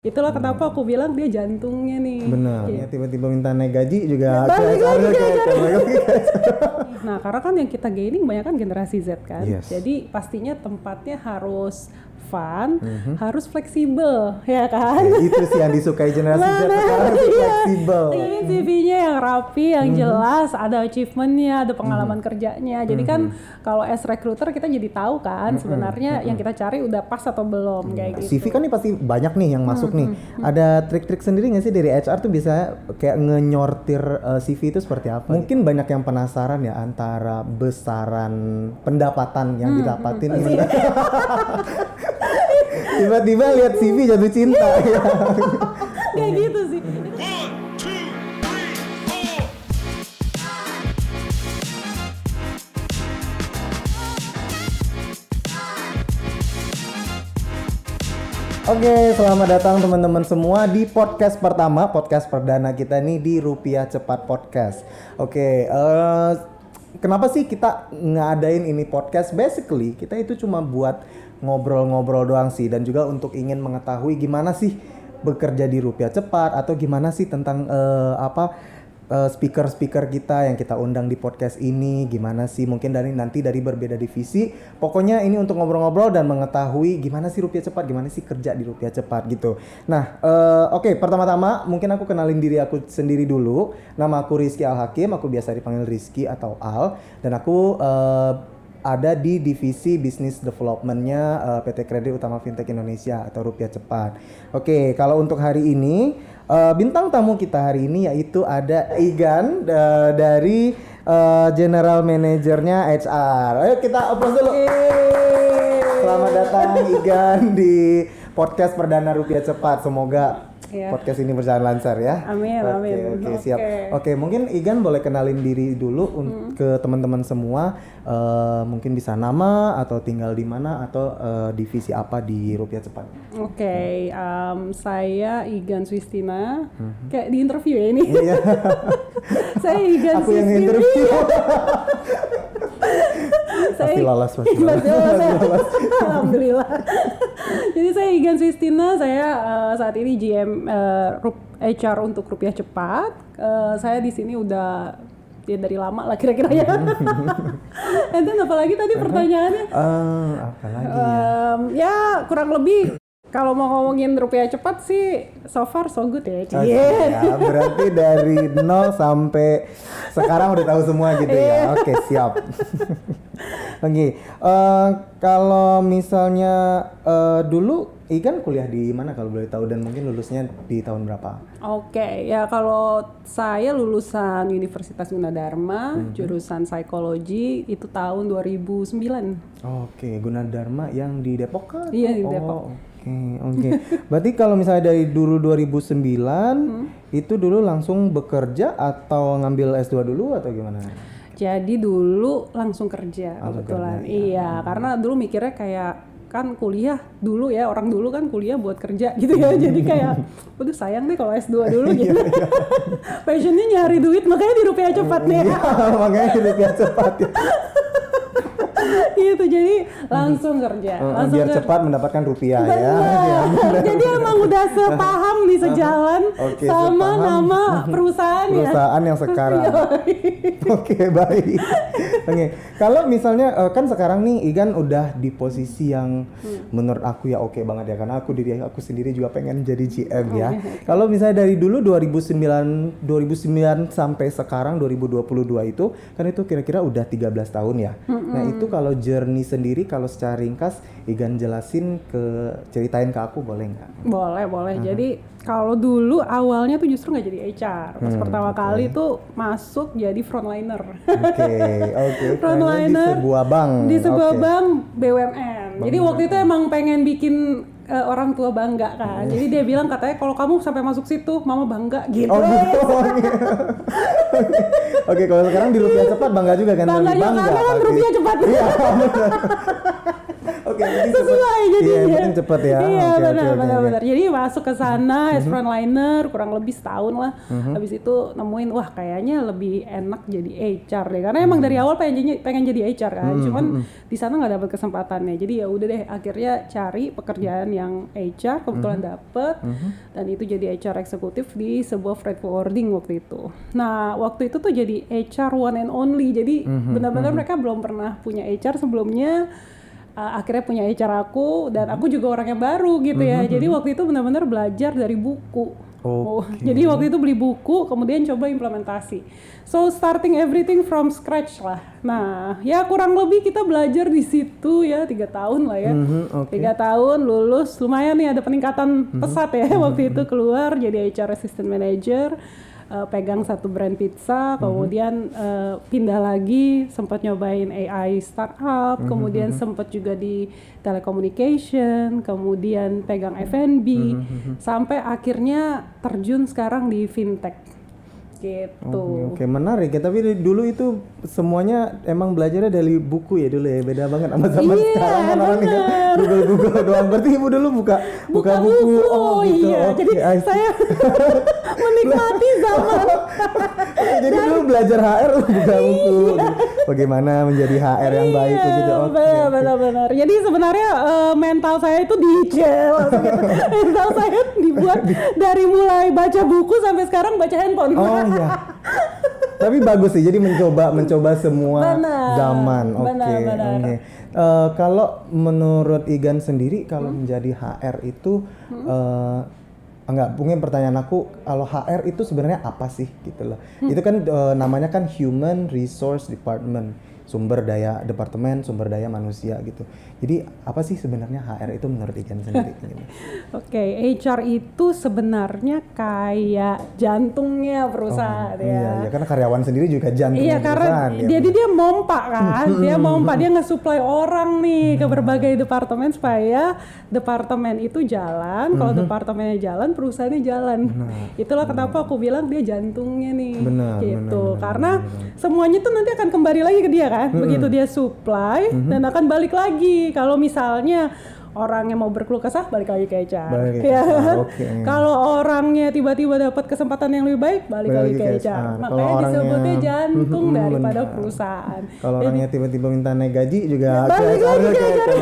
Itulah kenapa aku bilang dia jantungnya nih. Benar. Gitu. Ya tiba-tiba minta naik gaji juga. Balik lagi. Nah, karena kan yang kita gaining banyak kan generasi Z kan. Yes. Jadi pastinya tempatnya harus fun, harus fleksibel, ya kan? Ya, itu sih yang disukai generasi Z sekarang, fleksibel. Ini CV-nya yang rapi, yang jelas, ada achievement-nya, ada pengalaman kerjanya. Jadi kan kalau as recruiter kita jadi tahu kan sebenarnya yang kita cari udah pas atau belum kayak gitu. CV kan nih pasti banyak nih yang masuk nih. Ada trik-trik sendiri nggak sih dari HR tuh bisa kayak ngenyortir CV itu seperti apa? Mungkin banyak yang penasaran ya antara besaran pendapatan yang didapatin ini. Tiba-tiba lihat CV jatuh cinta. Kayak gitu sih. Oke, selamat datang teman-teman semua di podcast pertama, podcast perdana kita nih di Rupiah Cepat Podcast. Oke, kenapa sih kita ngadain ini podcast? Basically, kita itu cuma buat ngobrol-ngobrol doang sih, dan juga untuk ingin mengetahui gimana sih bekerja di Rupiah Cepat, atau gimana sih tentang speaker-speaker kita yang kita undang di podcast ini, gimana sih mungkin nanti dari berbeda divisi. Pokoknya ini untuk ngobrol-ngobrol dan mengetahui gimana sih Rupiah Cepat, gimana sih kerja di Rupiah Cepat gitu. Nah, oke, pertama-tama mungkin aku kenalin diri aku sendiri dulu. Nama aku Rizky Al-Hakim, aku biasa dipanggil Rizky atau Al, dan aku ada di divisi Business Development-nya PT Kredit Utama Fintech Indonesia atau Rupiah Cepat. Oke, kalau untuk hari ini bintang tamu kita hari ini yaitu ada Igan dari General Manager-nya HR. Ayo kita applause dulu. Selamat datang Igan di podcast perdana Rupiah Cepat. Semoga podcast ini berjalan lancar ya. Amin, amin. Oke, siap. Oke, mungkin Igan boleh kenalin diri dulu ke teman-teman semua. Mungkin bisa nama atau tinggal di mana atau divisi apa di Rupiah Cepat. Oke, saya Igan Swistina. Kayak di interview ya ini. Iya. Saya Igan Aku yang Swistina. interview. Pasti lolos. Alhamdulillah. Jadi saya Igan Swistina, saya saat ini GM HR untuk Rupiah Cepat. Saya di sini udah dari lama lah kira-kira ya. And then apalagi tadi pertanyaannya? Apalagi ya kurang lebih kalau mau ngomongin Rupiah Cepat sih so far so good ya. Ya, berarti dari 0 sampai sekarang udah tahu semua gitu ya. Oke, siap. Oke, kalau misalnya dulu Igan kuliah di mana kalau boleh tahu, dan mungkin lulusnya di tahun berapa? Oke, ya kalau saya lulusan Universitas Gunadarma, jurusan psikologi itu tahun 2009. Oke, Gunadarma yang di Depok kan? Iya, di Depok. Oke. Berarti kalau misalnya dari dulu 2009 itu dulu langsung bekerja atau ngambil S2 dulu atau gimana? Jadi dulu langsung kerja kebetulan. Kerja, iya, karena dulu mikirnya kayak kan kuliah dulu ya, orang dulu kan kuliah buat kerja gitu ya. Jadi kayak waduh sayang deh kalau S2 dulu gitu. Passionnya nyari duit, makanya di Rupiah Cepat nih. Iya, makanya di Rupiah Cepat ya. Gitu, jadi langsung kerja. Langsung biar cepat mendapatkan rupiah ya. Jadi emang udah sepaham nih, sejalan sama sepaham. Nama perusahaan yang sekarang. Oke, baik. Oke, kalau misalnya kan sekarang nih Igan udah di posisi yang menurut aku ya oke banget ya, karena aku sendiri juga pengen jadi GM ya. Kalau misalnya dari dulu 2009 sampai sekarang 2022 itu kan itu kira-kira udah 13 tahun ya. Nah, itu kalau journey sendiri, kalau secara ringkas Igan jelasin ceritain ke aku boleh nggak? Boleh. Jadi kalau dulu awalnya tuh justru nggak jadi HR. Pas pertama kali tuh masuk jadi frontliner. Oke. Frontliner di sebuah bank. Di sebuah bank BUMN. Jadi waktu itu emang pengen bikin orang tua bangga kan. Jadi dia bilang katanya kalau kamu sampai masuk situ, mama bangga gitu. Oke, kalau sekarang di Rupiah Cepat bangga juga kan? Bangga juga karena kan Rupiah Cepat. Iya. Oke, Sesuai jadinya. Iya, yang penting cepet ya. Iya, Oke, benar. Jadi masuk ke sana as frontliner kurang lebih setahun lah. Habis itu nemuin wah kayaknya lebih enak jadi HR deh. Karena emang dari awal pengen jadi HR kan. Cuman di sana nggak dapet kesempatannya. Jadi ya udah deh akhirnya cari pekerjaan yang HR, kebetulan dapet dan itu jadi HR eksekutif di sebuah freight forwarding waktu itu. Nah, waktu itu tuh jadi HR one and only. Jadi benar-benar mereka belum pernah punya HR sebelumnya. Akhirnya punya HR aku dan aku juga orang yang baru gitu ya. Jadi waktu itu benar-benar belajar dari buku. Jadi waktu itu beli buku, kemudian coba implementasi. So starting everything from scratch lah. Nah, ya kurang lebih kita belajar di situ ya 3 tahun lah ya. 3 tahun lulus, lumayan nih ada peningkatan pesat ya. Waktu itu keluar jadi HR assistant manager. Pegang satu brand pizza, kemudian pindah lagi, sempat nyobain AI startup, kemudian sempat juga di telecommunication, kemudian pegang F&B, sampai akhirnya terjun sekarang di fintech. Gitu. Oke, menarik ya. Tapi dulu itu semuanya emang belajarnya dari buku ya dulu ya. Beda banget sama zaman sekarang kan orang kan Google doang. Berarti ibu dulu buka buku. Oh gitu. Iya. Jadi saya menikmati zaman. Jadi dulu belajar HR buka buku. Bagaimana menjadi HR yang baik begitu. Benar. Jadi sebenarnya mental saya itu dijel. Mental saya dibuat dari mulai baca buku sampai sekarang baca handphone. Iya. Tapi bagus sih, jadi mencoba semua zaman. Oke. Kalau menurut Igan sendiri, kalau menjadi HR itu, mungkin pertanyaan aku, kalau HR itu sebenarnya apa sih gitu loh? Itu kan namanya kan Human Resource Department, sumber daya manusia gitu. Jadi apa sih sebenarnya HR itu menurut Igan sendiri? Oke, HR itu sebenarnya kayak jantungnya perusahaan ya. Iya, karena karyawan sendiri juga jantungnya perusahaan. Iya, karena dia mompa kan, dia nge-supply orang nih ke berbagai departemen supaya departemen itu jalan. Kalau departemennya jalan, perusahaannya jalan. Itulah kenapa aku bilang dia jantungnya nih. Karena semuanya tuh nanti akan kembali lagi ke dia kan. Begitu dia supply dan akan balik lagi. Kalau misalnya orang yang mau berkeluh kesah balik lagi ke HR. Kalau orangnya tiba-tiba dapat kesempatan yang lebih baik balik lagi ke HR. Makanya disebutnya jantung daripada perusahaan. Kalau orangnya tiba-tiba minta naik gaji juga balik lagi ke HR.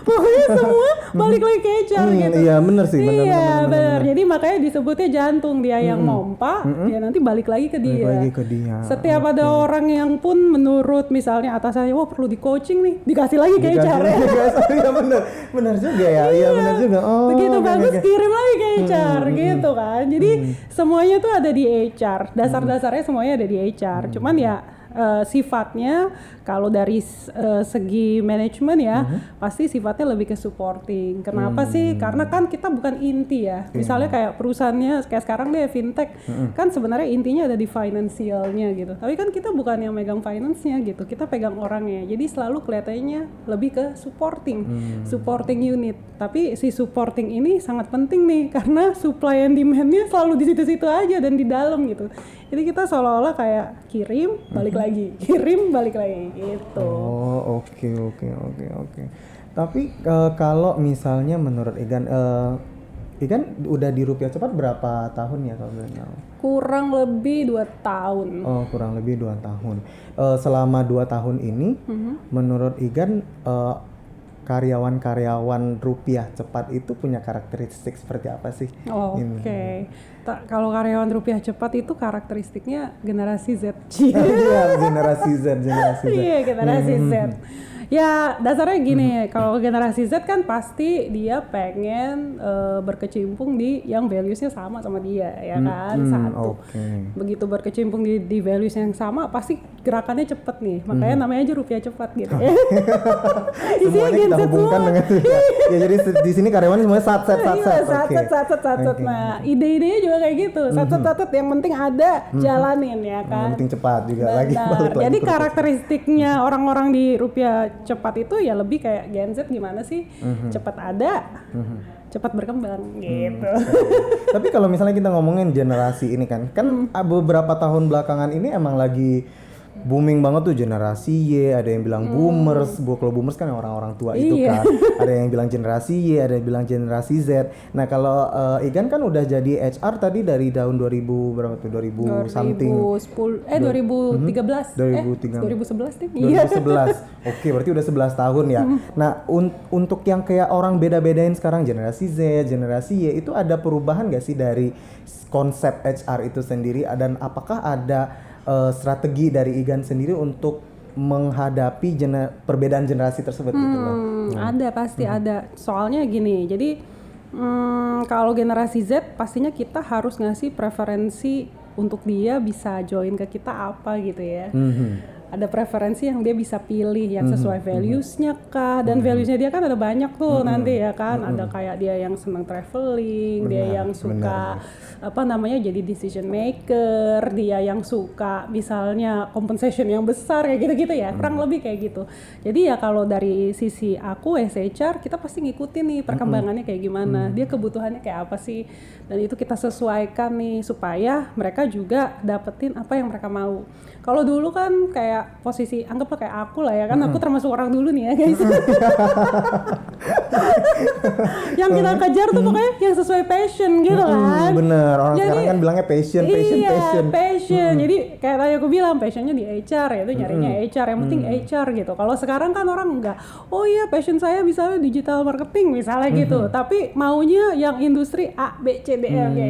Pokoknya semua balik lagi ke HR gitu. Iya benar sih. Benar. Jadi makanya disebutnya jantung, dia yang mompa, dia nanti balik lagi ke dia. Setiap ada orang yang pun menurut misalnya atasannya, wah perlu di coaching nih, dikasih lagi ke HR. Iya benar juga ya. Iya benar juga. Begitu bagus kirim lagi ke HR gitu kan. Jadi semuanya tuh ada di HR. Dasar-dasarnya semuanya ada di HR. Cuman ya sifatnya kalau dari segi manajemen ya pasti sifatnya lebih ke supporting. Kenapa sih? Karena kan kita bukan inti ya. Misalnya kayak perusahaannya kayak sekarang deh fintech kan sebenarnya intinya ada di finansialnya gitu. Tapi kan kita bukan yang megang finance-nya gitu. Kita pegang orangnya. Jadi selalu kelihatannya lebih ke supporting unit. Tapi si supporting ini sangat penting nih karena supply and demand-nya selalu di situ-situ aja dan di dalam gitu. Jadi kita seolah-olah kayak kirim balik lagi, kirim balik lagi gitu. Oke. Tapi kalau misalnya menurut Igan udah di Rupiah Cepat berapa tahun ya kalau boleh tahu? Kurang lebih 2 tahun. Kurang lebih 2 tahun. Selama 2 tahun ini, menurut Igan karyawan-karyawan Rupiah Cepat itu punya karakteristik seperti apa sih? Kalau karyawan Rupiah Cepat itu karakteristiknya generasi Z. Iya, generasi Z. Iya, generasi Z. Ya dasarnya gini, kalau generasi Z kan pasti dia pengen berkecimpung di yang values-nya sama dia, ya kan? Satu. Begitu berkecimpung di values yang sama, pasti gerakannya cepet nih. Makanya namanya aja Rupiah Cepat gitu. Isinya kita hubungkan dengan ya jadi di sini karyawan semuanya satset. Nah, ide-idenya juga kayak gitu. Satset yang penting ada, jalanin ya kan. Yang penting cepat juga lagi. Jadi karakteristiknya orang-orang di Rupiah Cepat itu ya lebih kayak Gen Z gimana sih? Cepat ada, cepat berkembang gitu. Tapi kalau misalnya kita ngomongin generasi ini kan beberapa tahun belakangan ini emang lagi booming banget tuh generasi Y, ada yang bilang boomers. Kalau boomers kan yang orang-orang tua itu Iya. kan. Ada yang bilang generasi Y, ada yang bilang generasi Z. Nah, kalau Igan kan udah jadi HR tadi dari tahun 2000 berapa tuh? 2000 something. 2013. 2011 deh. Iya. 2011. Oke, berarti udah 11 tahun ya. Nah, untuk yang kayak orang beda-bedain sekarang generasi Z, generasi Y, itu ada perubahan gak sih dari konsep HR itu sendiri, dan apakah ada strategi dari Igan sendiri untuk menghadapi perbedaan generasi tersebut gitu loh? Ada, pasti ada. Soalnya gini, jadi kalau generasi Z pastinya kita harus ngasih preferensi untuk dia bisa join ke kita apa gitu ya. Ada preferensi yang dia bisa pilih yang sesuai values-nya kah, dan values-nya dia kan ada banyak tuh nanti ya kan. Ada kayak dia yang senang traveling, dia yang suka apa namanya jadi decision maker, dia yang suka misalnya compensation yang besar kayak gitu-gitu ya, kurang lebih kayak gitu. Jadi ya kalau dari sisi aku HR, kita pasti ngikutin nih perkembangannya kayak gimana, dia kebutuhannya kayak apa sih, dan itu kita sesuaikan nih supaya mereka juga dapetin apa yang mereka mau. Kalau dulu kan kayak posisi, anggaplah kayak aku lah ya kan, aku termasuk orang dulu nih ya guys. Yang kita kejar tuh pokoknya yang sesuai passion gitu kan. Bener, orang sekarang kan bilangnya passion. Jadi kayak tadi aku bilang passionnya di HR ya, itu nyarinya HR, yang penting HR gitu. Kalau sekarang kan orang enggak, oh iya passion saya misalnya digital marketing misalnya gitu, tapi maunya yang industri A, B, C, D, E, F, G.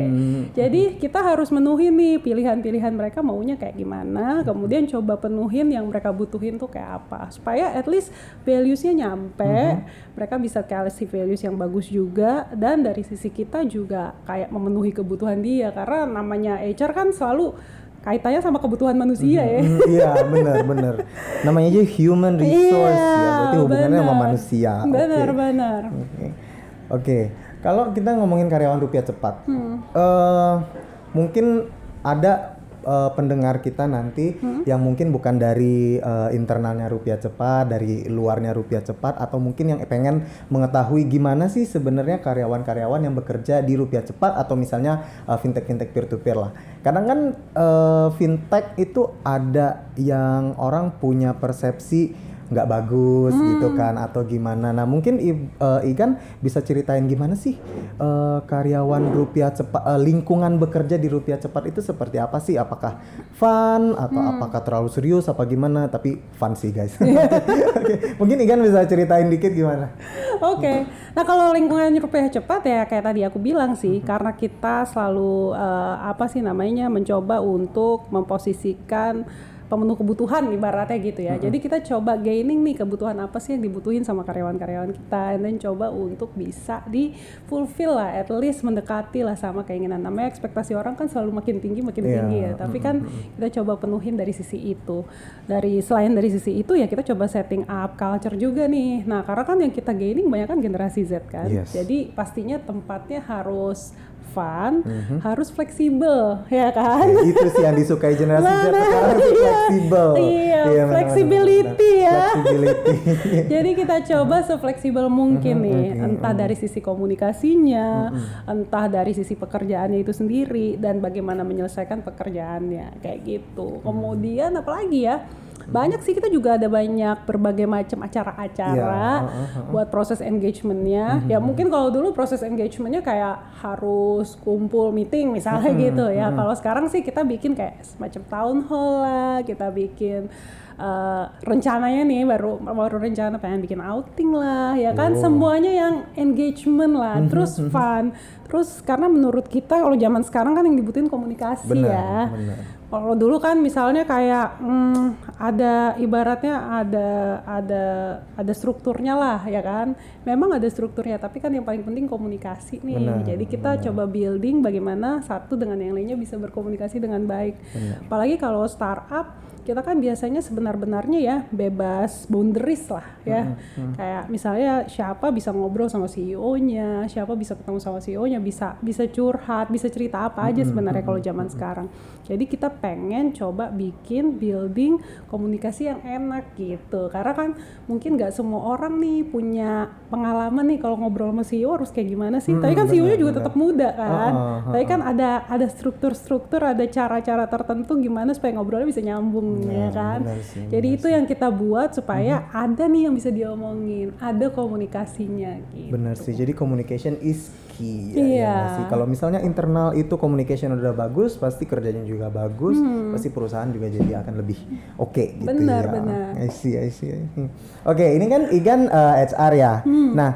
Jadi kita harus menuhin nih pilihan-pilihan mereka maunya kayak gimana, kemudian coba penuhin yang mereka butuhin tuh kayak apa, supaya at least values-nya nyampe, mereka bisa kasih values yang bagus juga, dan dari sisi kita juga kayak memenuhi kebutuhan dia, karena namanya HR kan selalu kaitannya sama kebutuhan manusia ya. Iya, benar. Namanya aja human resource ya, berarti hubungannya sama manusia. Benar. Oke. Kalau kita ngomongin karyawan Rupiah Cepat, mungkin ada pendengar kita nanti yang mungkin bukan dari internalnya Rupiah Cepat, dari luarnya Rupiah Cepat, atau mungkin yang pengen mengetahui gimana sih sebenarnya karyawan-karyawan yang bekerja di Rupiah Cepat, atau misalnya fintech peer-to-peer lah. Kadang kan fintech itu ada yang orang punya persepsi nggak bagus gitu kan, atau gimana. Nah mungkin Igan bisa ceritain gimana sih karyawan Rupiah Cepat, lingkungan bekerja di Rupiah Cepat itu seperti apa sih? Apakah fun atau apakah terlalu serius apa gimana? Tapi fun sih guys. Okay. Mungkin Igan bisa ceritain dikit gimana? Oke. Nah kalau lingkungan Rupiah Cepat ya kayak tadi aku bilang sih, karena kita selalu mencoba untuk memposisikan pemenuh kebutuhan ibaratnya gitu ya. Jadi kita coba gaining nih kebutuhan apa sih yang dibutuhin sama karyawan-karyawan kita, dan coba untuk bisa di fulfill lah, at least mendekati lah sama keinginan. Namanya ekspektasi orang kan selalu makin tinggi ya. Tapi kan kita coba penuhin dari sisi itu. Selain dari sisi itu ya kita coba setting up culture juga nih. Nah karena kan yang kita gaining banyak kan generasi Z kan. Yes. Jadi pastinya tempatnya harus fun, harus fleksibel, ya kan? Itu sih yang disukai generasi Z sekarang, fleksibel. Iya, flexibility ya. Flexibility. Jadi kita coba sefleksibel mungkin nih, entah dari sisi komunikasinya, entah dari sisi pekerjaannya itu sendiri, dan bagaimana menyelesaikan pekerjaannya, kayak gitu. Kemudian apalagi ya? Banyak sih, kita juga ada banyak berbagai macam acara-acara buat proses engagementnya. Ya mungkin kalau dulu proses engagementnya kayak harus kumpul meeting misalnya gitu ya. Kalau sekarang sih kita bikin kayak semacam town hall lah, kita bikin rencananya nih baru rencana pengen bikin outing lah ya kan. Semuanya yang engagement lah, terus fun, terus karena menurut kita kalau zaman sekarang kan yang dibutuhin komunikasi. Benar. Kalau dulu kan misalnya kayak ada ibaratnya ada strukturnya lah ya kan. Memang ada strukturnya, tapi kan yang paling penting komunikasi nih. Jadi kita coba building bagaimana satu dengan yang lainnya bisa berkomunikasi dengan baik. Apalagi kalau startup, kita kan biasanya sebenar-benarnya ya bebas boundaries lah ya. Kayak misalnya siapa bisa ngobrol sama CEO-nya, siapa bisa ketemu sama CEO-nya, bisa curhat, bisa cerita apa aja sebenarnya kalau zaman sekarang. Jadi kita pengen coba building komunikasi yang enak gitu. Karena kan mungkin nggak semua orang nih punya pengalaman nih kalau ngobrol sama CEO harus kayak gimana sih. Tapi kan CEO-nya juga tetap muda kan. Tapi kan ada struktur-struktur, ada cara-cara tertentu gimana supaya ngobrolnya bisa nyambung ya kan. benar sih, Jadi itu yang kita buat supaya ada nih yang bisa diomongin, ada komunikasinya gitu. Benar sih. Jadi communication is key. Iya. Ya nggak sih. Kalau misalnya internal itu communication udah bagus, pasti kerjanya juga bagus, pasti perusahaan juga jadi akan lebih oke gitu Benar, ya. benar. I see. Oke, ini kan Igan HR ya. Nah,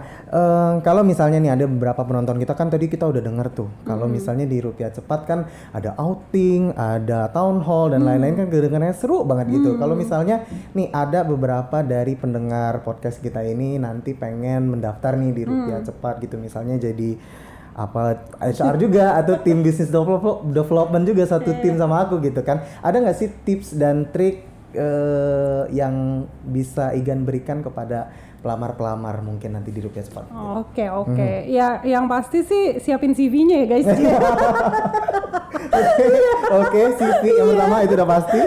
kalau misalnya nih ada beberapa penonton kita kan tadi kita udah denger tuh. Kalau misalnya di Rupiah Cepat kan ada outing, ada town hall dan lain-lain kan kedengarannya seru banget gitu. Kalau misalnya nih ada beberapa dari pendengar podcast kita ini nanti pengen mendaftar nih di Rupiah Cepat gitu, misalnya jadi apa HR juga atau tim business development juga satu tim sama aku gitu kan. Ada nggak sih tips dan trik yang bisa Igan berikan kepada pelamar-pelamar mungkin nanti di Rupiah Cepat? Oke. Ya, yang pasti sih siapin CV-nya ya guys. Oke, CV yang pertama itu udah pasti.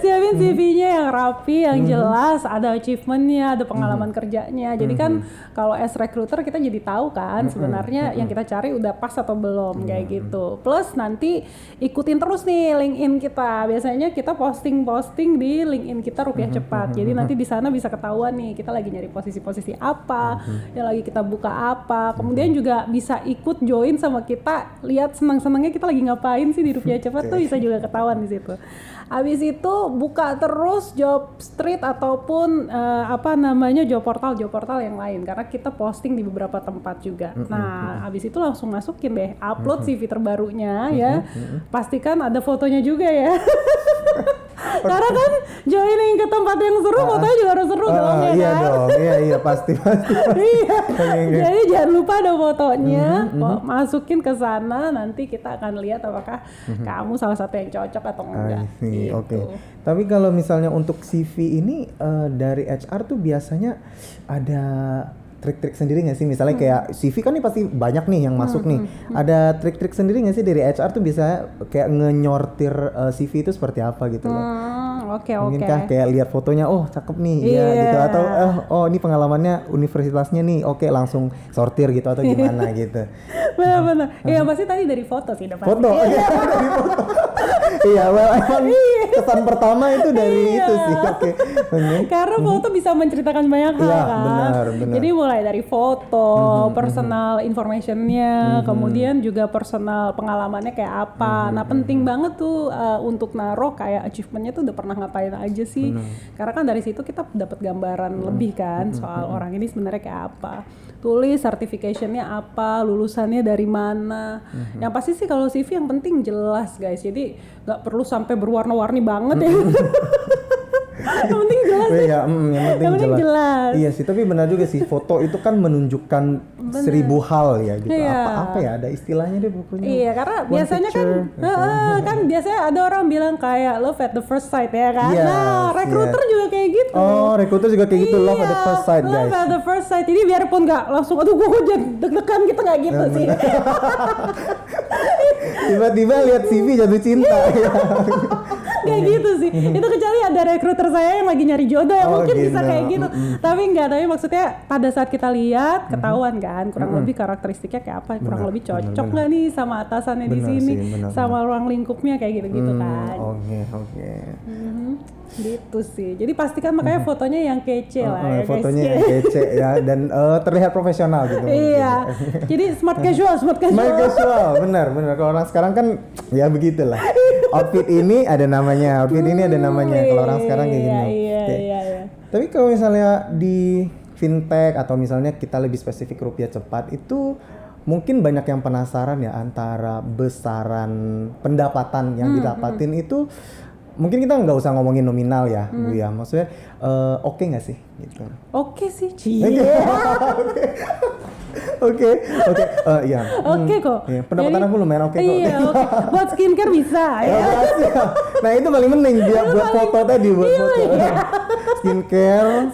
Siapin CV-nya yang rapi, yang jelas, ada achievement-nya, ada pengalaman kerjanya. Jadi kan kalau as recruiter kita jadi tahu kan sebenarnya yang kita cari udah pas atau belum kayak gitu. Plus nanti ikutin terus nih LinkedIn kita. Biasanya kita posting di LinkedIn kita Rupiah Cepat. Jadi nanti di sana bisa ketahuan nih kita lagi nyari posisi-posisi apa, yang lagi kita buka apa. Kemudian juga bisa ikut join sama kita, lihat senang-senangnya kita lagi ngapain sih di Rupiah Cepat tuh bisa juga ketahuan di situ. Habis itu buka terus job street ataupun job portal yang lain karena kita posting di beberapa tempat juga. Nah, habis itu langsung masukin deh, upload CV terbarunya ya. Pastikan ada fotonya juga ya. Karena kan joining ke tempat yang seru, fotonya juga harus seru dong ya Iya kan? dong, iya pasti. Iya. Jadi jangan lupa ada fotonya, masukin ke sana, nanti kita akan lihat apakah kamu salah satu yang cocok atau enggak. Gitu. Oke. Tapi kalau misalnya untuk CV ini dari HR tuh biasanya ada trik-trik sendiri nggak sih? Misalnya kayak CV kan nih pasti banyak nih yang masuk nih. Ada trik-trik sendiri nggak sih dari HR tuh bisa kayak ngenyortir CV itu seperti apa gitu loh? Oke. Mungkinkah kayak lihat fotonya, oh cakep nih, ya gitu, atau oh ini pengalamannya universitasnya nih, oke langsung sortir gitu atau gimana gitu? Benar. Ya pasti tadi dari foto sih, pasti. Foto, iya dari foto. Iya, emang kesan pertama itu dari itu sih, oke. Karena foto bisa menceritakan banyak hal kan. Benar. Jadi mulai dari foto, personal informationnya, kemudian juga personal pengalamannya kayak apa. Nah penting banget tuh untuk naruh kayak achievementnya tuh udah pernah ngapain aja sih. Karena kan dari situ kita dapat gambaran lebih kan soal orang ini sebenarnya kayak apa. Tulis certificationnya apa, lulusannya dari mana. Yang pasti sih kalau CV yang penting jelas guys. Jadi nggak perlu sampai berwarna-warni banget ya. Yang penting jelas sih. Yang penting jelas. Iya sih, tapi benar juga sih, foto itu kan menunjukkan 1000 hal ya gitu. Apa ya, ada istilahnya deh pokoknya. Iya, karena biasanya kan biasanya ada orang bilang kayak love at the first sight ya kan. Nah, rekruter juga kayak gitu. Oh, rekruter juga kayak gitu, love at the first sight guys. Love at the first sight. Jadi biarpun nggak langsung aduh gue jadi deg-degan kita nggak gitu sih. Tiba-tiba lihat CV jatuh cinta. Kayak gitu sih. Itu kecuali ada rekruter saya yang lagi nyari jodoh ya mungkin bisa kayak gitu. Tapi maksudnya pada saat kita lihat ketahuan kan kurang lebih karakteristiknya kayak apa, kurang lebih cocok nggak nih sama atasannya di sini, sama ruang lingkupnya kayak gitu-gitu kan. Oke. Gitu sih. Jadi pastikan makanya fotonya yang kece lah ya fotonya guys. yang kece ya dan terlihat profesional gitu. Iya. Jadi smart casual. Smart casual, benar. Kalau orang sekarang kan ya begitulah. Outfit ini ada namanya, kalau orang sekarang kayak gini. Iya. Tapi kalau misalnya di fintech atau misalnya kita lebih spesifik Rupiah Cepat itu mungkin banyak yang penasaran ya antara besaran pendapatan yang didapatin itu. Mungkin kita nggak usah ngomongin nominal ya, Bu ya. Maksudnya oke nggak sih? Gitu. Oke sih, Oke, iya. Oke kok. Iya, pendapatan aku lumayan oke kok. Iya, oke. Buat skincare bisa ya. Nah itu paling penting buat foto tadi, buat foto.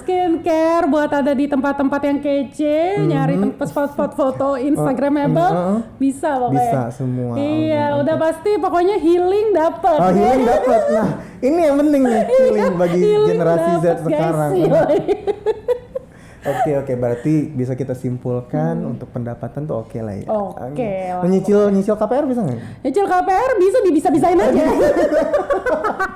Skincare buat ada di tempat-tempat yang kece, nyari spot-spot foto Instagramable, bisa pokoknya. Bisa semua. Iya, udah pasti pokoknya healing dapat. Oh, healing dapat. Nah, ini yang penting nih, healing bagi generasi Z sekarang. Oke, berarti bisa kita simpulkan untuk pendapatan tuh oke lah ya. Oke lah. Nyicil KPR bisa nggak? Nyicil KPR bisa-bisain aja.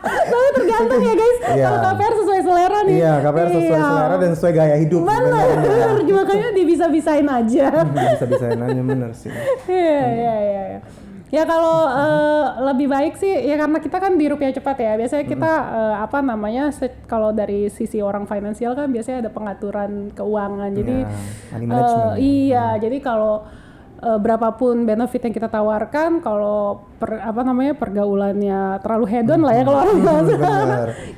Soalnya tergantung ya guys. Iya. Kalau KPR sesuai selera nih. Iya, KPR sesuai selera dan sesuai gaya hidup. Bener, makanya bisa-bisain aja. Bisa-bisain aja bener sih. Iya. Ya kalau lebih baik sih ya karena kita kan di rupiah cepat ya. Biasanya kita kalau dari sisi orang finansial kan biasanya ada pengaturan keuangan. Jadi money management. iya, jadi kalau berapapun benefit yang kita tawarkan, kalau pergaulannya terlalu hedon lah ya kalau orang bahasa.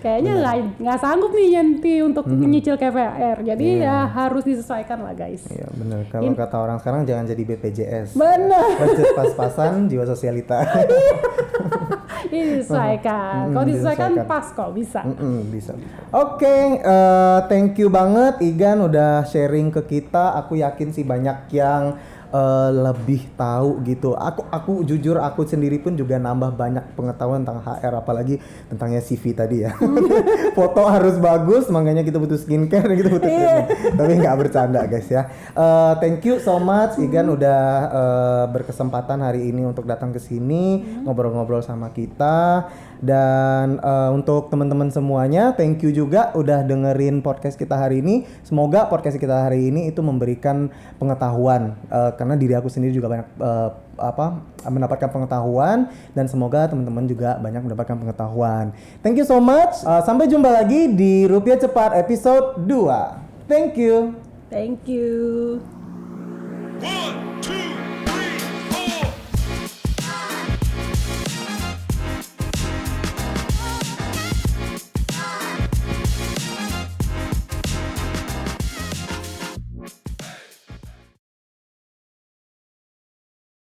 Kayaknya nggak sanggup nih Yanti untuk nyicil KPR. Jadi ya harus disesuaikan lah guys. Iya benar. Kalau kata orang sekarang jangan jadi BPJS. Benar. Budget pas-pasan, jiwa sosialita. Ini disesuaikan. Kalau disesuaikan pas kok bisa. Bisa. Oke, thank you banget Igan udah sharing ke kita. Aku yakin sih banyak yang lebih tahu gitu. Aku jujur aku sendiri pun juga nambah banyak pengetahuan tentang HR, apalagi tentangnya CV tadi ya. Foto harus bagus, makanya kita butuh skincare, kita butuh treatment. Tapi nggak bercanda guys ya. Thank you so much Igan udah berkesempatan hari ini untuk datang ke sini ngobrol-ngobrol sama kita. Dan untuk teman-teman semuanya, thank you juga udah dengerin podcast kita hari ini. Semoga podcast kita hari ini itu memberikan pengetahuan, karena diri aku sendiri juga banyak mendapatkan pengetahuan, dan semoga teman-teman juga banyak mendapatkan pengetahuan. Thank you so much. Sampai jumpa lagi di Rupiah Cepat episode 2. Thank you. Thank you. 1